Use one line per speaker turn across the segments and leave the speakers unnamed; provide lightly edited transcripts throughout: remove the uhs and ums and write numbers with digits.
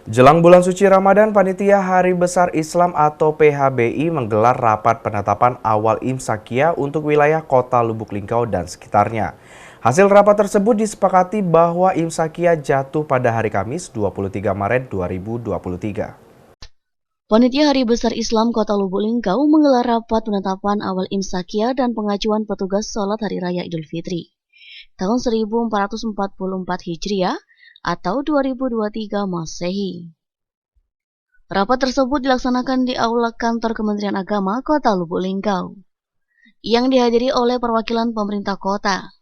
Jelang bulan suci Ramadan, Panitia Hari Besar Islam atau PHBI menggelar rapat penetapan awal imsakia untuk wilayah Kota Lubuk Linggau dan sekitarnya. Hasil rapat tersebut disepakati bahwa imsakia jatuh pada hari Kamis 23 Maret 2023.
Panitia Hari Besar Islam Kota Lubuk Linggau menggelar rapat penetapan awal imsakia dan pengajuan petugas sholat Hari Raya Idul Fitri tahun 1444 Hijriah atau 2023 Masehi. Rapat tersebut dilaksanakan di Aula Kantor Kementerian Agama Kota Lubuk Linggau, yang dihadiri oleh perwakilan pemerintah kota,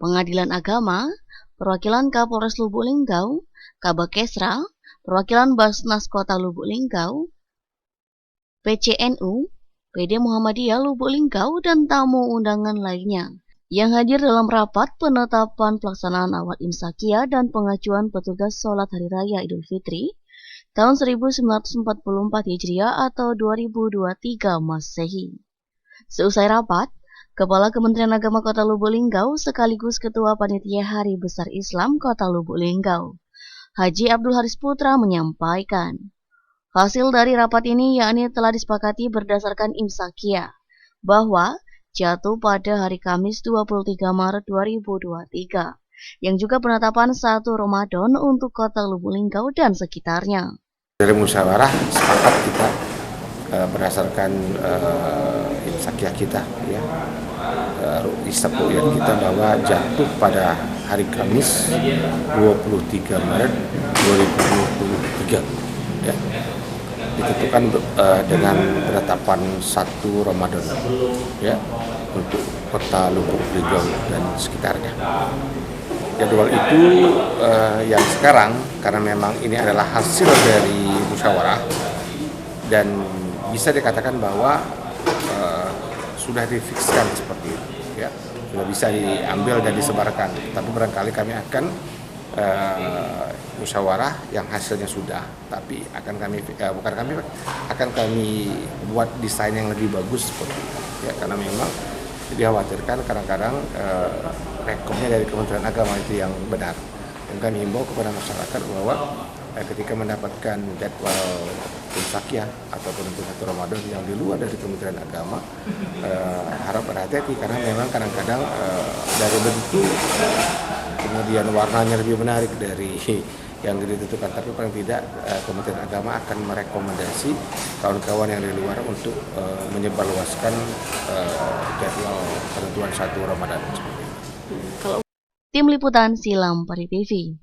Pengadilan Agama, perwakilan Kapolres Lubuk Linggau, Kabakesra, perwakilan Basnas Kota Lubuk Linggau, PCNU, PD Muhammadiyah Lubuk Linggau, dan tamu undangan lainnya yang hadir dalam rapat penetapan pelaksanaan awal imsakia dan pengajuan petugas sholat Hari Raya Idul Fitri tahun 1444 Hijriah atau 2023 Masehi. Seusai rapat, Kepala Kementerian Agama Kota Lubuk Linggau sekaligus Ketua Panitia Hari Besar Islam Kota Lubuk Linggau, Haji Abdul Haris Putra menyampaikan, hasil dari rapat ini yakni telah disepakati berdasarkan imsakia bahwa jatuh pada hari Kamis 23 Maret 2023, yang juga penetapan 1 Ramadan untuk Kota Lubuk Linggau dan sekitarnya.
Dari musyawarah sepakat kita berdasarkan imsakiah kita, ya, ru'yat kita bahwa jatuh pada hari Kamis 23 Maret 2023, ya, ditentukan dengan penetapan 1 Ramadan, ya, untuk Kota Lubuk Linggau dan sekitarnya. Jadwal itu yang sekarang, karena memang ini adalah hasil dari musyawarah dan bisa dikatakan bahwa sudah difikskan seperti itu, ya, sudah bisa diambil dan disebarkan. Tapi barangkali kami akan musyawarah yang hasilnya sudah, tapi akan kami buat desain yang lebih bagus seperti itu, ya, karena memang dikhawatirkan kadang-kadang rekomnya dari Kementerian Agama itu yang benar. Dan kami himbau kepada masyarakat bahwa ketika mendapatkan jadwal imsakiah ataupun untuk 1 Ramadan yang di luar dari Kementerian Agama, harap berhati-hati karena memang kadang-kadang dari bentuk kemudian warnanya lebih menarik dari yang ditentukan, tapi paling tidak Kementerian Agama akan merekomendasi kawan-kawan yang di luar untuk menyebarluaskan jadwal penentuan 1 Ramadan.
Tim Liputan Silam Pari TV.